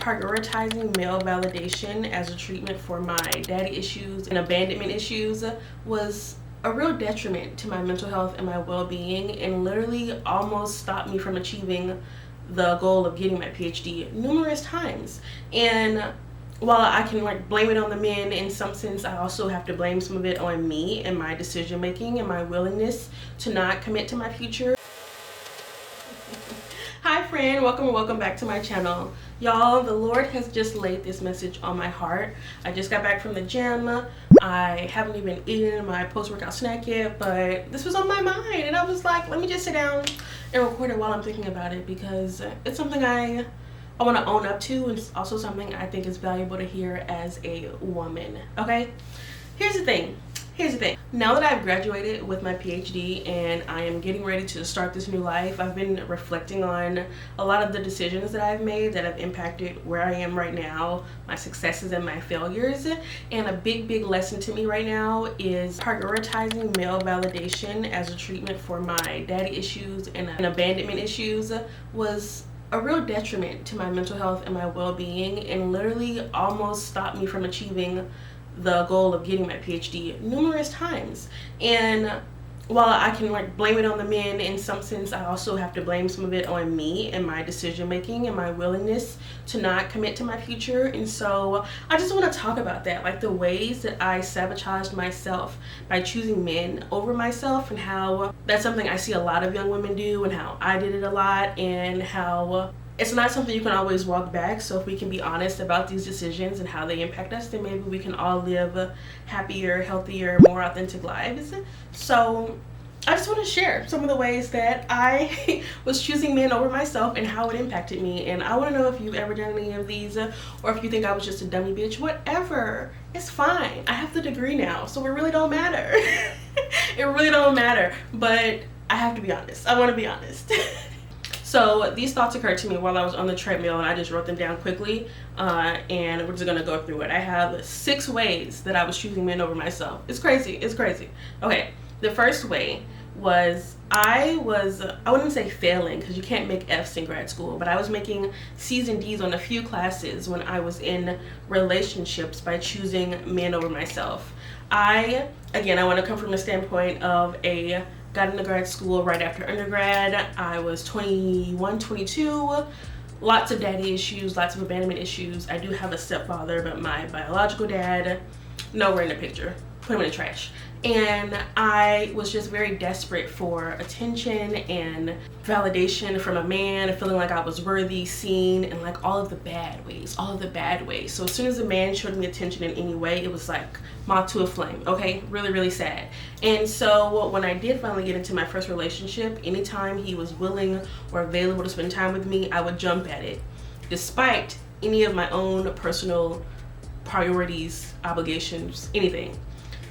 Prioritizing male validation as a treatment for my daddy issues and abandonment issues was a real detriment to my mental health and my well-being, and literally almost stopped me from achieving the goal of getting my PhD numerous times. And while I can blame it on the men, in some sense I also have to blame some of it on me and my decision making and my willingness to not commit to my future. Hi friend, welcome back to my channel. Y'all, the Lord has just laid this message on my heart. I just got back from the gym. I haven't even eaten my post-workout snack yet, but this was on my mind and I was like, let me just sit down and record it while I'm thinking about it, because it's something I want to own up to, and it's also something I think is valuable to hear as a woman. Okay, here's the thing. Now that I've graduated with my PhD and I am getting ready to start this new life, I've been reflecting on a lot of the decisions that I've made that have impacted where I am right now, my successes and my failures. And a big lesson to me right now is prioritizing male validation as a treatment for my daddy issues and abandonment issues was a real detriment to my mental health and my well-being, and literally almost stopped me from achieving the goal of getting my PhD numerous times. And while I can blame it on the men, in some sense I also have to blame some of it on me and my decision making and my willingness to not commit to my future. And so I just want to talk about that, like the ways that I sabotaged myself by choosing men over myself, and how that's something I see a lot of young women do, and how I did it a lot, and how it's not something you can always walk back. So if we can be honest about these decisions and how they impact us, then maybe we can all live happier, healthier, more authentic lives. So I just want to share some of the ways that I was choosing men over myself and how it impacted me. And I want to know if you've ever done any of these, or if you think I was just a dummy bitch. Whatever, it's fine. I have the degree now, so it really don't matter. It really don't matter, but I have to be honest. I want to be honest. So these thoughts occurred to me while I was on the treadmill, and I just wrote them down quickly, and we're just gonna go through it. I have 6 ways that I was choosing men over myself. It's crazy. Okay, the first way was I wouldn't say failing, because you can't make F's in grad school, but I was making C's and D's on a few classes when I was in relationships by choosing men over myself. I want to come from the standpoint of got into grad school right after undergrad. I was 21, 22, lots of daddy issues, lots of abandonment issues. I do have a stepfather, but my biological dad, nowhere in the picture. Put him in the trash. And I was just very desperate for attention and validation from a man, feeling like I was worthy, seen, and like all of the bad ways. So as soon as a man showed me attention in any way, it was like moth to a flame. Okay, really sad. And so when I did finally get into my first relationship, anytime he was willing or available to spend time with me, I would jump at it, despite any of my own personal priorities, obligations, anything.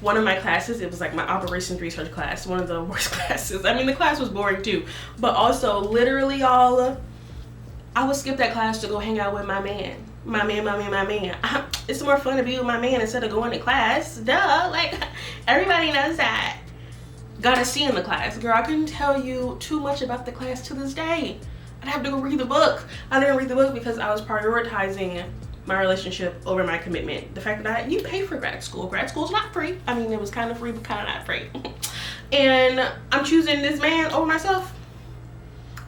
One of my classes, it was like my operations research class, one of the worst classes. I mean, the class was boring too, but also literally y'all, I would skip that class to go hang out with my man. It's more fun to be with my man instead of going to class. Duh, like everybody knows that. Got a C in the class. Girl, I couldn't tell you too much about the class to this day. I'd have to go read the book. I didn't read the book because I was prioritizing my relationship over my commitment. The fact that you pay for grad school. Grad school's not free. I mean, it was kind of free, but kind of not free. And I'm choosing this man over myself.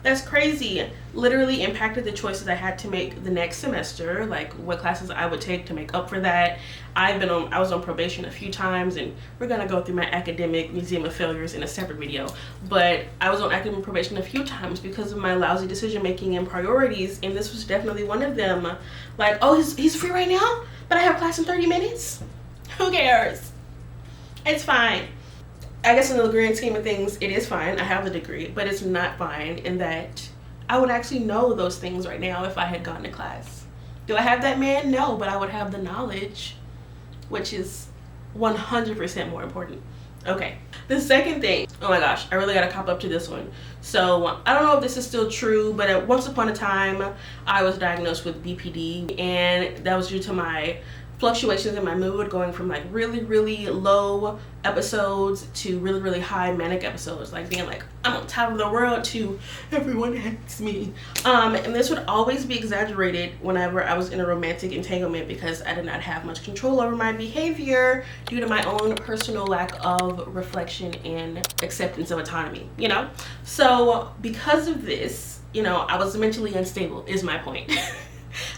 That's crazy. Literally impacted the choices I had to make the next semester, like what classes I would take to make up for that. I was on probation a few times, and we're gonna go through my academic museum of failures in a separate video. But I was on academic probation a few times because of my lousy decision making and priorities, and this was definitely one of them. Like, oh, he's free right now, but I have class in 30 minutes. Who cares? It's fine. I guess in the grand scheme of things, it is fine. I have the degree, but it's not fine in that I would actually know those things right now if I had gone to class. Do I have that man? No, but I would have the knowledge, which is 100% more important. Okay, the second thing, oh my gosh, I really gotta cop up to this one. So I don't know if this is still true, but once upon a time I was diagnosed with BPD, and that was due to my fluctuations in my mood, going from like really, really low episodes to really, really high manic episodes, like being like, I'm on top of the world to everyone hates me. And this would always be exaggerated whenever I was in a romantic entanglement, because I did not have much control over my behavior due to my own personal lack of reflection and acceptance of autonomy, you know? So because of this, you know, I was mentally unstable is my point.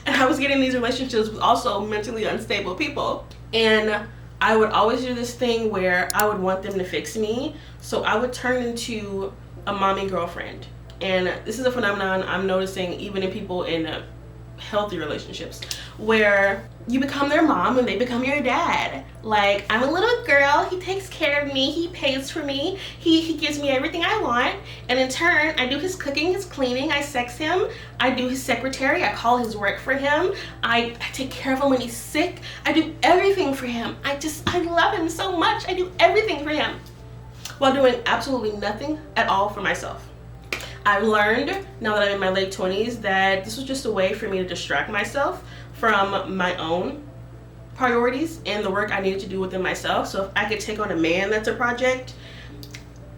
And I was getting these relationships with also mentally unstable people. And I would always do this thing where I would want them to fix me. So I would turn into a mommy girlfriend. And this is a phenomenon I'm noticing even in people in healthy relationships, where you become their mom and they become your dad. Like, I'm a little girl, he takes care of me, he pays for me, he gives me everything I want, and in turn I do his cooking, his cleaning, I sex him, I do his secretary, I call his work for him, I take care of him when he's sick, I do everything for him. I love him so much, I do everything for him while doing absolutely nothing at all for myself. I've learned, now that I'm in my late 20s, that this was just a way for me to distract myself from my own priorities and the work I needed to do within myself. So if I could take on a man that's a project,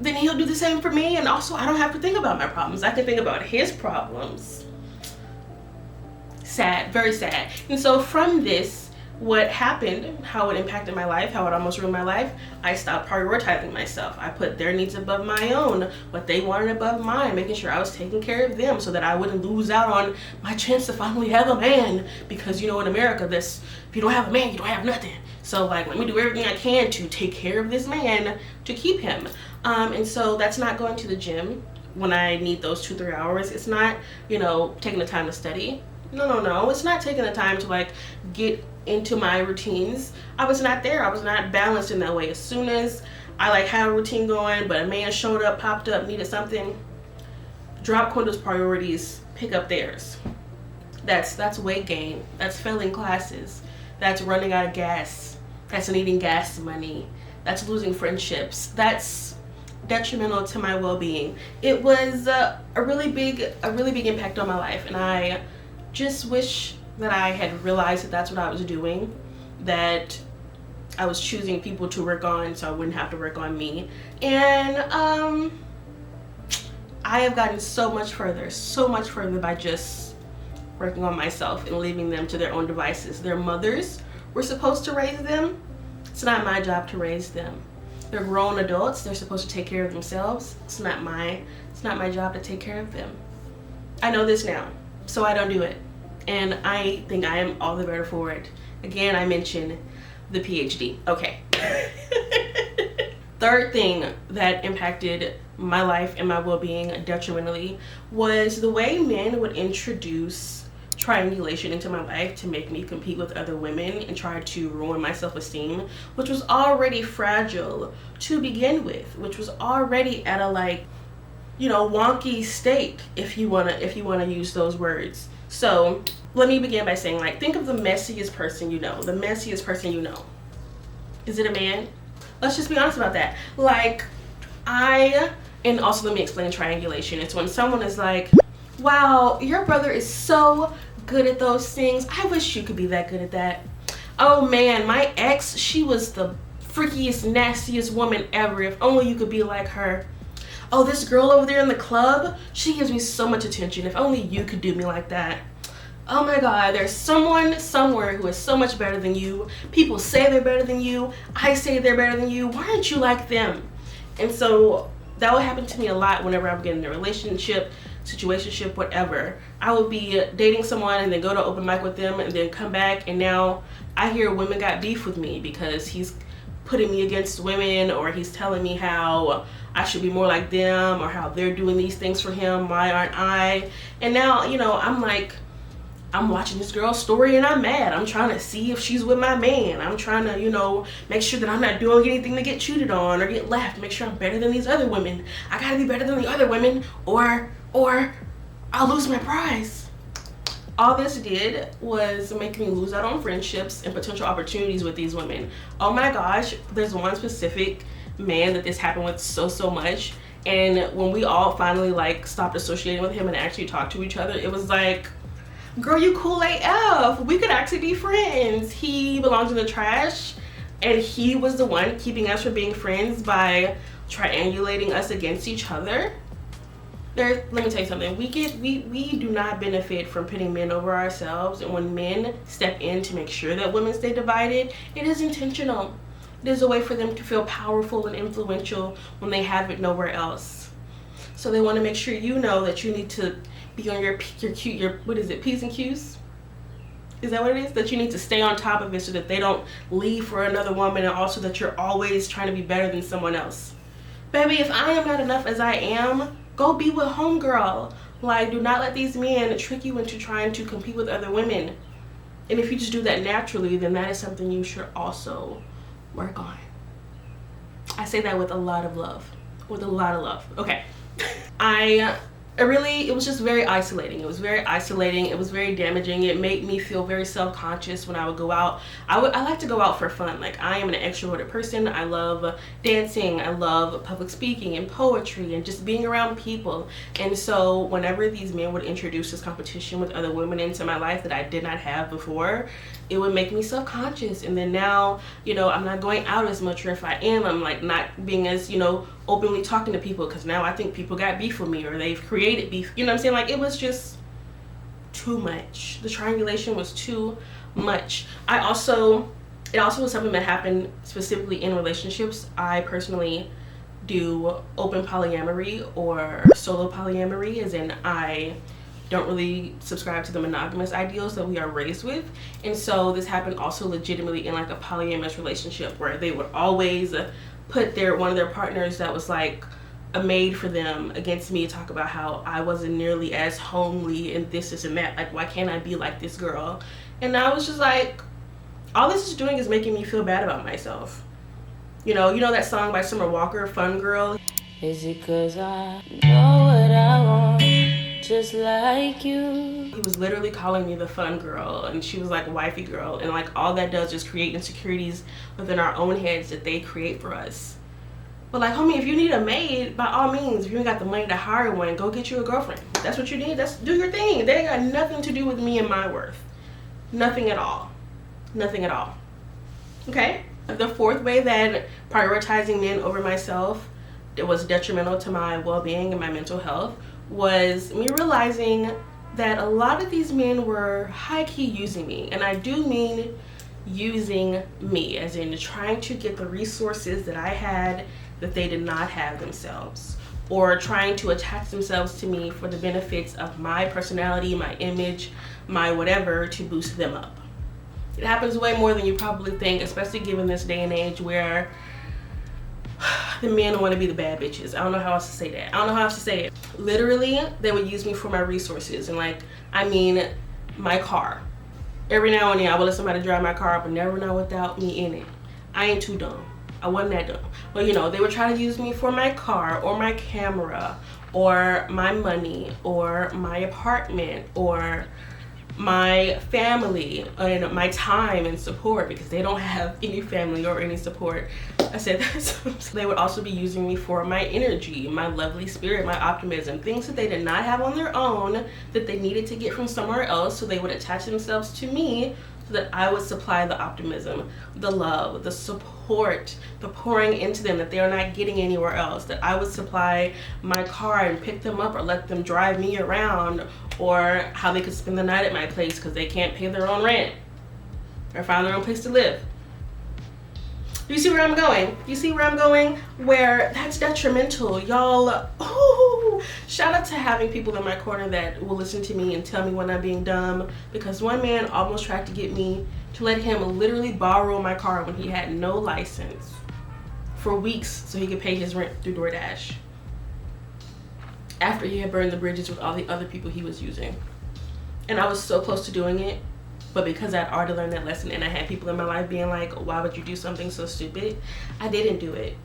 then he'll do the same for me, and also I don't have to think about my problems. I can think about his problems. Sad, very sad. And so from this, what happened, how it impacted my life, how it almost ruined my life, I stopped prioritizing myself. I put their needs above my own, what they wanted above mine, making sure I was taking care of them so that I wouldn't lose out on my chance to finally have a man. Because, you know, in America, this, if you don't have a man, you don't have nothing. So like, let me do everything I can to take care of this man, to keep him. And so that's not going to the gym when I need those 2-3 hours. It's not, you know, taking the time to study. No. It's not taking the time to like get into my routines. I was not there. I was not balanced in that way. As soon as I like had a routine going, but a man showed up, popped up, needed something, drop Quindel's priorities, pick up theirs. That's weight gain. That's failing classes. That's running out of gas. That's needing gas money. That's losing friendships. That's detrimental to my well-being. It was a really big impact on my life, and I just wish that I had realized that that's what I was doing, that I was choosing people to work on so I wouldn't have to work on me. And I have gotten so much further by just working on myself and leaving them to their own devices. Their mothers were supposed to raise them. It's not my job to raise them. They're grown adults. They're supposed to take care of themselves. It's not my job to take care of them. I know this now, so I don't do it. And I think I am all the better for it. Again, I mentioned the PhD. Okay. Third thing that impacted my life and my well-being detrimentally was the way men would introduce triangulation into my life to make me compete with other women and try to ruin my self-esteem, which was already fragile to begin with, which was already at a like, you know, wonky state, if you wanna use those words. So let me begin by saying, like, think of the messiest person you know. The messiest person you know. Is it a man? Let's just be honest about that. Like, and also let me explain triangulation. It's when someone is like, wow, your brother is so good at those things. I wish you could be that good at that. Oh man, my ex, she was the freakiest, nastiest woman ever. If only you could be like her. Oh, this girl over there in the club, she gives me so much attention. If only you could do me like that. Oh my God, there's someone somewhere who is so much better than you. People say they're better than you. I say they're better than you. Why aren't you like them? And so that would happen to me a lot whenever I would get in a relationship, situationship, whatever. I would be dating someone and then go to open mic with them and then come back, and now I hear women got beef with me because he's putting me against women, or he's telling me how I should be more like them, or how they're doing these things for him, why aren't I? And now, you know, I'm like, I'm watching this girl's story and I'm mad. I'm trying to see if she's with my man. I'm trying to, you know, make sure that I'm not doing anything to get cheated on or get left. Make sure I'm better than these other women. I gotta be better than the other women, or I'll lose my prize. All this did was make me lose out on friendships and potential opportunities with these women. Oh my gosh, there's one specific man that this happened with so much. And when we all finally like stopped associating with him and actually talked to each other, it was like, girl, you cool AF. We could actually be friends. He belongs in the trash, and he was the one keeping us from being friends by triangulating us against each other. Let me tell you something. We do not benefit from putting men over ourselves, and when men step in to make sure that women stay divided, it is intentional. It is a way for them to feel powerful and influential when they have it nowhere else. So they want to make sure you know that you need to be on your what is it, P's and Q's? Is that what it is? That you need to stay on top of it so that they don't leave for another woman, and also that you're always trying to be better than someone else. Baby, if I am not enough as I am, go be with homegirl. Like, do not let these men trick you into trying to compete with other women. And if you just do that naturally, then that is something you should also work on. I say that with a lot of love. With a lot of love. Okay. It was just very isolating. It was very isolating. It was very damaging. It made me feel very self-conscious when I would go out. I like to go out for fun. Like, I am an extroverted person. I love dancing. I love public speaking and poetry and just being around people. And so whenever these men would introduce this competition with other women into my life that I did not have before, it would make me self-conscious. And then now, I'm not going out as much, or if I am, I'm like not being as, openly talking to people, because now I think people got beef with me, or they've created beef. You know what I'm saying? Like, it was just too much. The triangulation was too much. It also was something that happened specifically in relationships. I personally do open polyamory or solo polyamory, as in I don't really subscribe to the monogamous ideals that we are raised with. And so this happened also legitimately in like a polyamorous relationship, where they would always put one of their partners that was like a maid for them against me, talk about how I wasn't nearly as homely and this and that. Like, why can't I be like this girl? And I was just like, all this is doing is making me feel bad about myself. You know that song by Summer Walker, Fun Girl? Is it 'cause I know what I want, just like you? He was literally calling me the fun girl, and she was like wifey girl, and like all that does is create insecurities within our own heads that they create for us. But like, homie, if you need a maid, by all means, if you ain't got the money to hire one, go get you a girlfriend. If that's what you need, do your thing. They ain't got nothing to do with me and my worth. Nothing at all. Nothing at all. Okay? The fourth way that prioritizing men over myself that was detrimental to my well-being and my mental health was me realizing that a lot of these men were high-key using me. And I do mean using me, as in trying to get the resources that I had that they did not have themselves, or trying to attach themselves to me for the benefits of my personality, my image, my whatever, to boost them up. It happens way more than you probably think, especially given this day and age where the men want to be the bad bitches. I don't know how else to say that. I don't know how else to say it. Literally, they would use me for my resources. And like, I mean, my car. Every now and then I would let somebody drive my car, but never know without me in it. I ain't too dumb. I wasn't that dumb. But they would try to use me for my car or my camera or my money or my apartment or my family and my time and support, because they don't have any family or any support. I said that. So they would also be using me for my energy, my lovely spirit, my optimism, things that they did not have on their own that they needed to get from somewhere else. So they would attach themselves to me so that I would supply the optimism, the love, the support, the pouring into them that they are not getting anywhere else, that I would supply my car and pick them up or let them drive me around, or how they could spend the night at my place because they can't pay their own rent or find their own place to live. You see where I'm going? You see where I'm going? Where that's detrimental, y'all. Ooh, shout out to having people in my corner that will listen to me and tell me when I'm being dumb, because one man almost tried to get me to let him literally borrow my car when he had no license for weeks so he could pay his rent through DoorDash, after he had burned the bridges with all the other people he was using. And I was so close to doing it, but because I'd already learned that lesson and I had people in my life being like, why would you do something so stupid? I didn't do it.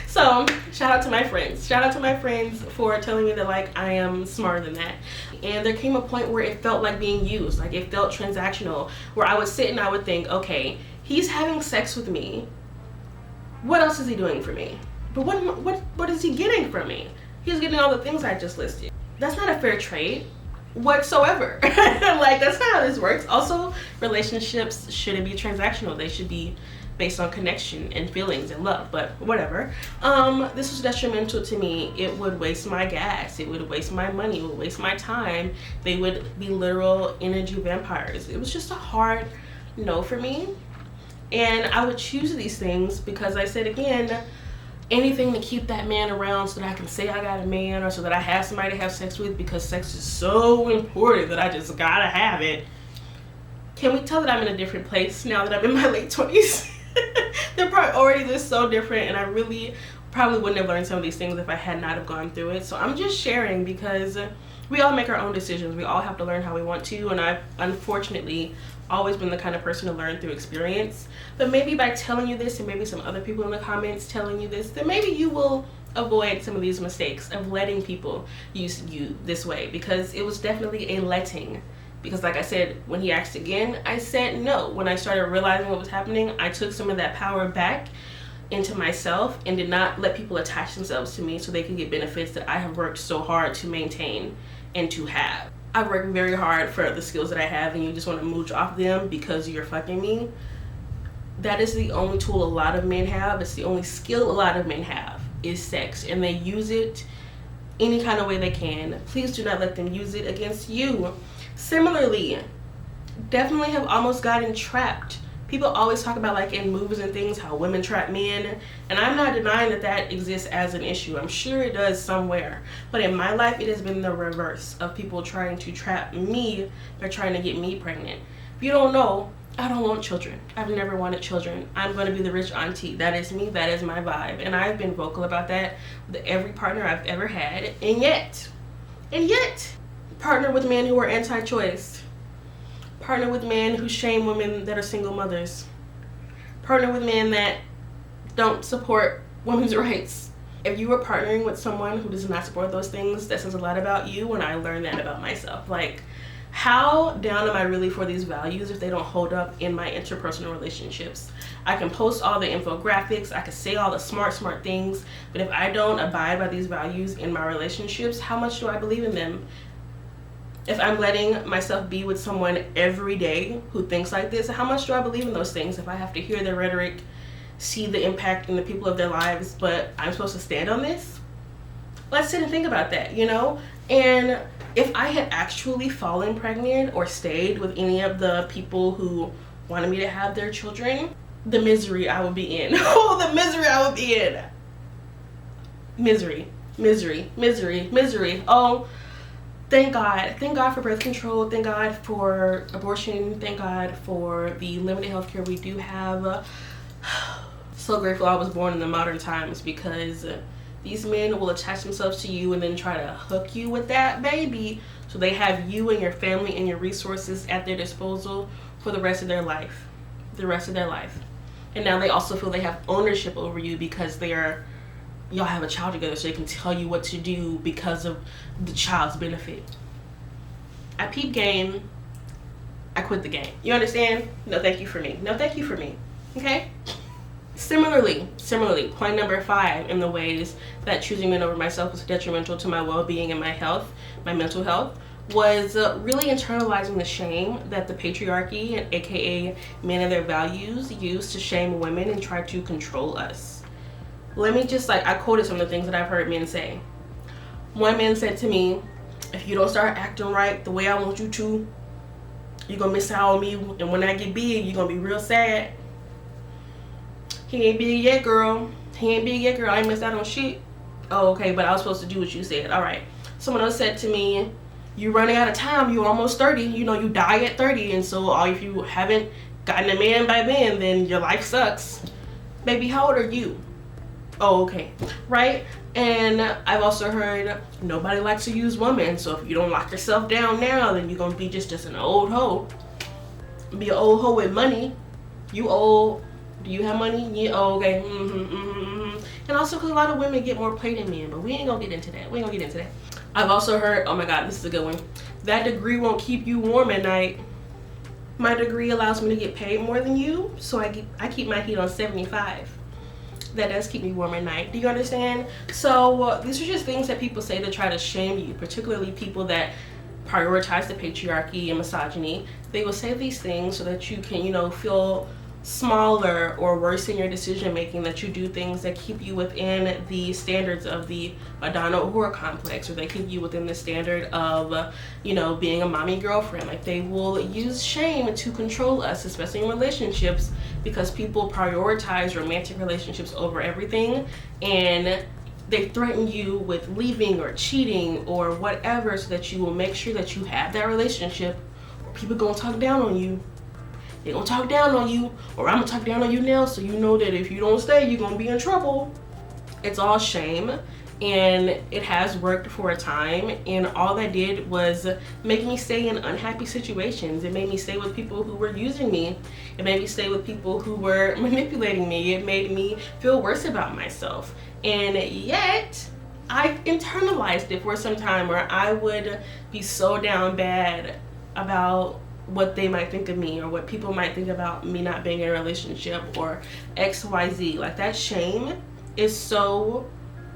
So shout out to my friends. Shout out to my friends for telling me that like I am smarter than that. And there came a point where it felt like being used, like it felt transactional, where I would sit and I would think, okay, he's having sex with me. What else is he doing for me? But what is he getting from me? He's getting all the things I just listed. That's not a fair trade. whatsoever. Like, that's not how this works. Also, relationships shouldn't be transactional. They should be based on connection and feelings and love, but whatever. This was detrimental to me. It would waste my gas, it would waste my money, it would waste my time. They would be literal energy vampires. It was just a hard no for me. And I would choose these things because I said, again, anything to keep that man around so that I can say I got a man, or so that I have somebody to have sex with, because sex is so important that I just gotta have it. Can we tell that I'm in a different place now that I'm in my late 20s? They're probably already just so different, and I really probably wouldn't have learned some of these things if I had not have gone through it. So I'm just sharing because we all make our own decisions. We all have to learn how we want to, and I've unfortunately always been the kind of person to learn through experience. But maybe by telling you this, and maybe some other people in the comments telling you this, then maybe you will avoid some of these mistakes of letting people use you this way, because it was definitely a letting. Because like I said, when he asked again, I said no. When I started realizing what was happening, I took some of that power back into myself and did not let people attach themselves to me so they could get benefits that I have worked so hard to maintain and to have. I've worked very hard for the skills that I have, and you just want to mooch off them because you're fucking me. That is the only tool a lot of men have. It's the only skill a lot of men have, is sex, and they use it any kind of way they can. Please do not let them use it against you. Similarly, definitely have almost gotten trapped. People always talk about, like in movies and things, how women trap men, and I'm not denying that that exists as an issue. I'm sure it does somewhere, but in my life it has been the reverse of people trying to trap me. They're trying to get me pregnant. If you don't know, I don't want children. I've never wanted children. I'm going to be the rich auntie. That is me. That is my vibe, and I've been vocal about that with every partner I've ever had. And yet partner with men who are anti-choice, partner with men who shame women that are single mothers, partner with men that don't support women's rights. If you are partnering with someone who does not support those things, that says a lot about you, and I learned that about myself. Like, how down am I really for these values if they don't hold up in my interpersonal relationships? I can post all the infographics, I can say all the smart things, but if I don't abide by these values in my relationships, how much do I believe in them? If I'm letting myself be with someone every day who thinks like this, how much do I believe in those things if I have to hear their rhetoric, see the impact in the people of their lives, but I'm supposed to stand on this? Let's sit and think about that, you know? And if I had actually fallen pregnant or stayed with any of the people who wanted me to have their children, the misery I would be in. Oh, the misery I would be in. Misery. Oh, thank God for birth control. Thank God for abortion. Thank God for the limited health care we do have. So grateful I was born in the modern times, because these men will attach themselves to you and then try to hook you with that baby, so they have you and your family and your resources at their disposal for the rest of their life. And now they also feel they have ownership over you because y'all have a child together, so they can tell you what to do because of the child's benefit. I peep game, I quit the game. You understand? No thank you for me. Okay? Similarly, point number 5 in the ways that choosing men over myself was detrimental to my well-being and my health, my mental health, was really internalizing the shame that the patriarchy, and aka men and their values, use to shame women and try to control us. Let me just, I quoted some of the things that I've heard men say. One man said to me, if you don't start acting right the way I want you to, you're gonna miss out on me, and when I get big, you're gonna be real sad. He ain't big yet, girl. I ain't missed out on shit. Oh, okay, but I was supposed to do what you said. All right. Someone else said to me, you're running out of time. You're almost 30. You know, you die at 30. And so if you haven't gotten a man by then your life sucks. Baby, how old are you? Oh, okay. Right? And I've also heard nobody likes to use women. So if you don't lock yourself down now, then you're going to be just an old hoe. Be an old hoe with money. You old. Do you have money? Yeah, oh, okay. And also because a lot of women get more play than men, but we ain't gonna get into that. I've also heard, oh my God, this is a good one. That degree won't keep you warm at night. My degree allows me to get paid more than you, so I keep my heat on 75. That does keep me warm at night. Do you understand? So these are just things that people say to try to shame you, particularly people that prioritize the patriarchy and misogyny, they will say these things so that you can, feel smaller or worse in your decision making, that you do things that keep you within the standards of the Madonna whore complex, or they keep you within the standard of being a mommy girlfriend. Like, they will use shame to control us, especially in relationships, because people prioritize romantic relationships over everything, and they threaten you with leaving or cheating or whatever, so that you will make sure that you have that relationship, or people gonna talk down on you. They're gonna talk down on you, or I'm gonna talk down on you now, so you know that if you don't stay, you're gonna be in trouble. It's all shame, and it has worked for a time, and all that did was make me stay in unhappy situations. It made me stay with people who were using me. It made me stay with people who were manipulating me. It made me feel worse about myself. And yet, I internalized it for some time, where I would be so down bad about what they might think of me, or what people might think about me not being in a relationship, or XYZ. Like, that shame is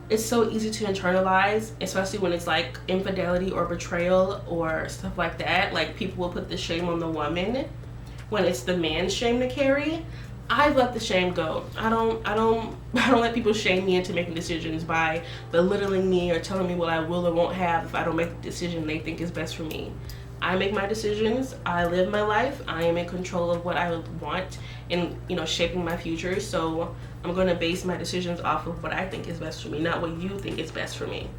it's so easy to internalize, especially when it's like infidelity or betrayal or stuff like that. Like, people will put the shame on the woman when it's the man's shame to carry. I've let the shame go. I don't let people shame me into making decisions by belittling me or telling me what I will or won't have if I don't make the decision they think is best for me. I make my decisions. I live my life. I am in control of what I want and, shaping my future. So I'm going to base my decisions off of what I think is best for me, not what you think is best for me.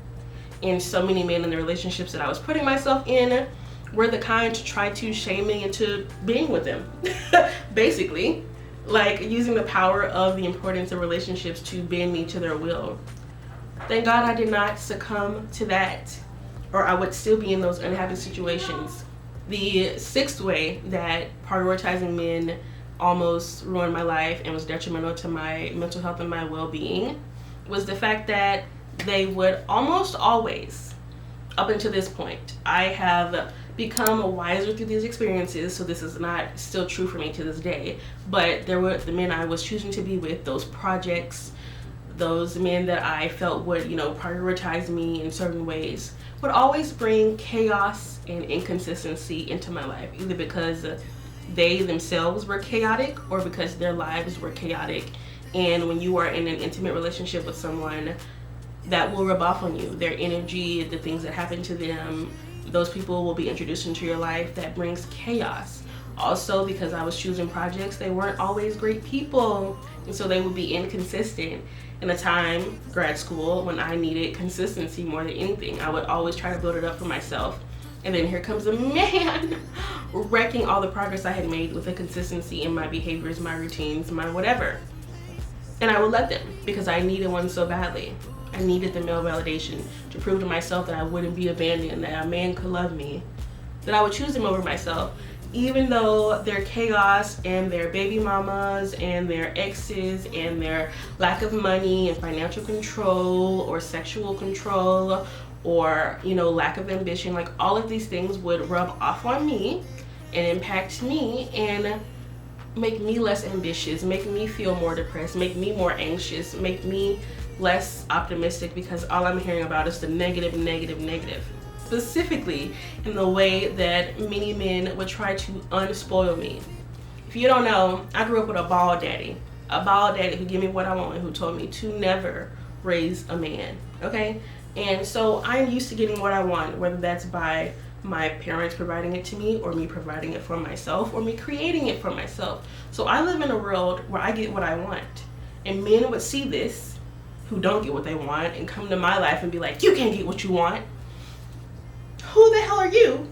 And so many men in the relationships that I was putting myself in were the kind to try to shame me into being with them. Basically, like, using the power of the importance of relationships to bend me to their will. Thank God I did not succumb to that, or I would still be in those unhappy situations. The sixth way that prioritizing men almost ruined my life and was detrimental to my mental health and my well-being was the fact that they would almost always, up until this point, I have become wiser through these experiences, so this is not still true for me to this day, but there were the men I was choosing to be with, those projects, those men that I felt would, prioritize me in certain ways, would always bring chaos and inconsistency into my life, either because they themselves were chaotic or because their lives were chaotic. And when you are in an intimate relationship with someone, that will rub off on you. Their energy, the things that happen to them, those people will be introduced into your life. That brings chaos. Also, because I was choosing projects, they weren't always great people, and so they would be inconsistent. In a time, grad school, when I needed consistency more than anything, I would always try to build it up for myself. And then here comes a man wrecking all the progress I had made with the consistency in my behaviors, my routines, my whatever. And I would let them, because I needed one so badly. I needed the male validation to prove to myself that I wouldn't be abandoned, that a man could love me, that I would choose him over myself, even though their chaos and their baby mamas and their exes and their lack of money and financial control or sexual control or, lack of ambition, like, all of these things would rub off on me and impact me and make me less ambitious, make me feel more depressed, make me more anxious, make me less optimistic, because all I'm hearing about is the negative, negative, negative. Specifically in the way that many men would try to unspoil me. If you don't know, I grew up with a ball daddy who gave me what I want and who told me to never raise a man, okay? And so I'm used to getting what I want, whether that's by my parents providing it to me, or me providing it for myself, or me creating it for myself. So I live in a world where I get what I want. And men would see this, who don't get what they want, and come to my life and be like, you can't get what you want. Who the hell are you?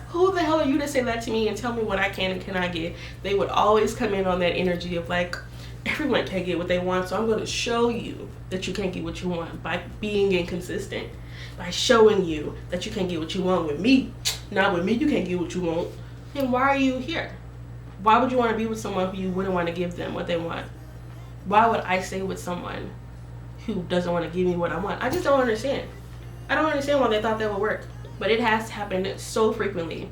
Who the hell are you to say that to me and tell me what I can and cannot get? They would always come in on that energy of like, everyone can't get what they want, so I'm going to show you that you can't get what you want by being inconsistent, by showing you that you can't get what you want with me. Not with me, you can't get what you want. And why are you here? Why would you want to be with someone who you wouldn't want to give them what they want? Why would I stay with someone who doesn't want to give me what I want? I just don't understand. I don't understand why they thought that would work. But it has happened so frequently.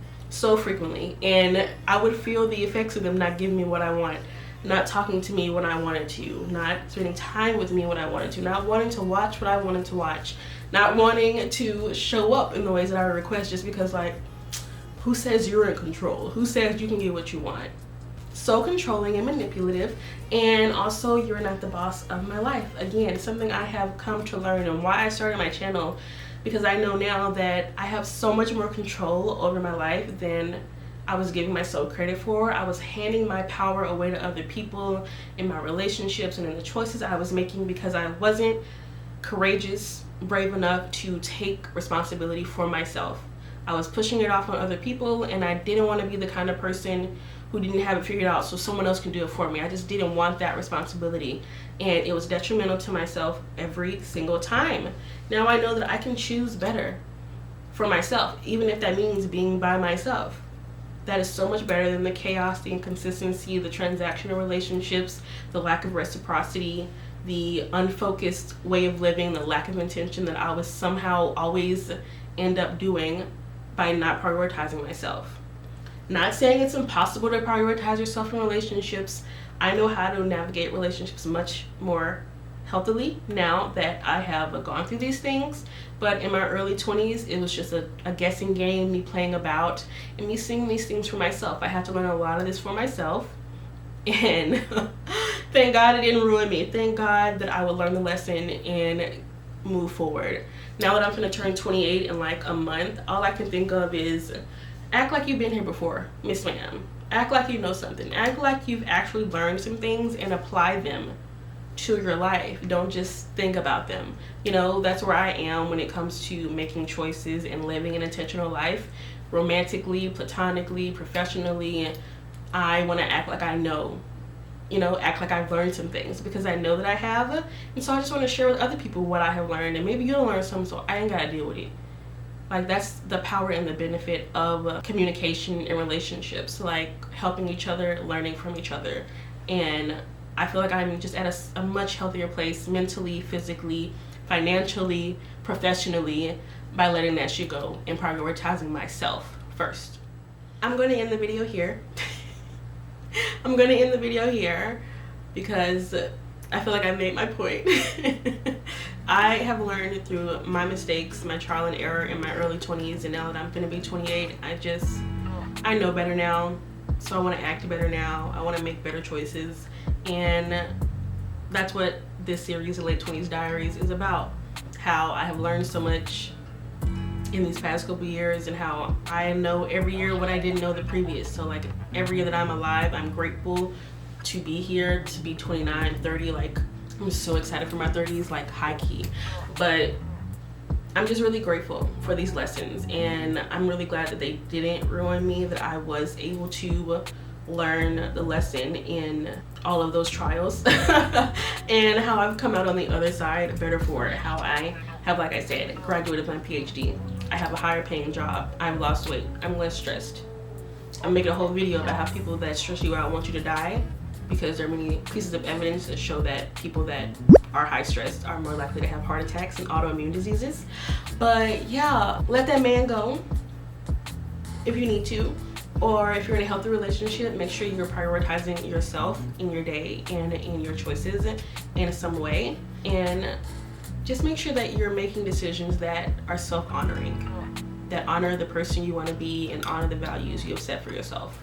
And I would feel the effects of them not giving me what I want, not talking to me when I wanted to, not spending time with me when I wanted to, not wanting to watch what I wanted to watch, not wanting to show up in the ways that I request just because, like, who says you're in control? Who says you can get what you want? So controlling and manipulative, and also you're not the boss of my life. Again, something I have come to learn, and why I started my channel, because I know now that I have so much more control over my life than I was giving myself credit for. I was handing my power away to other people in my relationships and in the choices I was making because I wasn't courageous, brave enough to take responsibility for myself. I was pushing it off on other people, and I didn't want to be the kind of person who didn't have it figured out so someone else can do it for me. I just didn't want that responsibility, and it was detrimental to myself every single time. Now I know that I can choose better for myself, even if that means being by myself. That is so much better than the chaos, the inconsistency, the transactional relationships, the lack of reciprocity, the unfocused way of living, the lack of intention that I was somehow always end up doing by not prioritizing myself. Not saying it's impossible to prioritize yourself in relationships. I know how to navigate relationships much more healthily now that I have gone through these things, but in my early 20s it was just a guessing game, me playing about and me seeing these things for myself. I had to learn a lot of this for myself, and thank God it didn't ruin me. Thank God that I would learn the lesson and move forward. Now that I'm gonna turn 28 in like a month, all I can think of is act like you've been here before, Miss Ma'am. Act like you know something. Act like you've actually learned some things and apply them to your life. Don't just think about them. You know, that's where I am when it comes to making choices and living an intentional life. Romantically, platonically, professionally, I want to act like I know. You know, act like I've learned some things because I know that I have. And so I just want to share with other people what I have learned, and maybe you'll learn something so I ain't got to deal with it. Like, that's the power and the benefit of communication and relationships, like helping each other, learning from each other. And I feel like I'm just at a much healthier place mentally, physically, financially, professionally, by letting that shit go and prioritizing myself first. I'm going to end the video here. I'm going to end the video here because I feel like I made my point. I have learned through my mistakes, my trial and error in my early 20s, and now that I'm going to be 28, I know better now. So I want to act better now. I want to make better choices. And that's what this series, The Late 20s Diaries, is about. How I have learned so much in these past couple years, and how I know every year what I didn't know the previous. So like every year that I'm alive, I'm grateful to be here, to be 29, 30. Like, I'm so excited for my 30s, like high key. But I'm just really grateful for these lessons, and I'm really glad that they didn't ruin me, that I was able to learn the lesson in all of those trials and how I've come out on the other side better for it. How I have, like I said, graduated with my PhD. I have a higher paying job. I've lost weight. I'm less stressed. I'm making a whole video about how people that stress you out want you to die, because there are many pieces of evidence that show that people that are high stressed are more likely to have heart attacks and autoimmune diseases. But yeah, let that man go if you need to, or if you're in a healthy relationship, make sure you're prioritizing yourself in your day and in your choices in some way, and just make sure that you're making decisions that are self-honoring, that honor the person you want to be and honor the values you have set for yourself.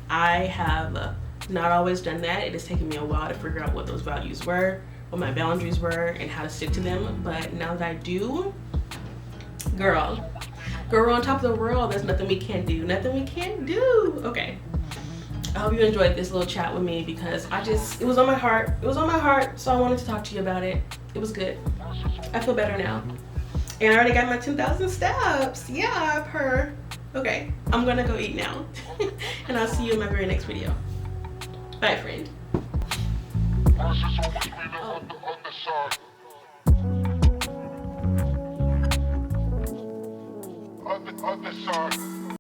I have not always done that. It has taken me a while to figure out what those values were, what my boundaries were, and how to stick to them. But now that I do, girl, we're on top of the world. There's nothing we can't do. Nothing we can't do. Okay. I hope you enjoyed this little chat with me, because it was on my heart. It was on my heart, so I wanted to talk to you about it. It was good. I feel better now. And I already got my 10,000 steps. Yeah, per. Okay, I'm gonna go eat now. And I'll see you in my very next video. Bye, friend.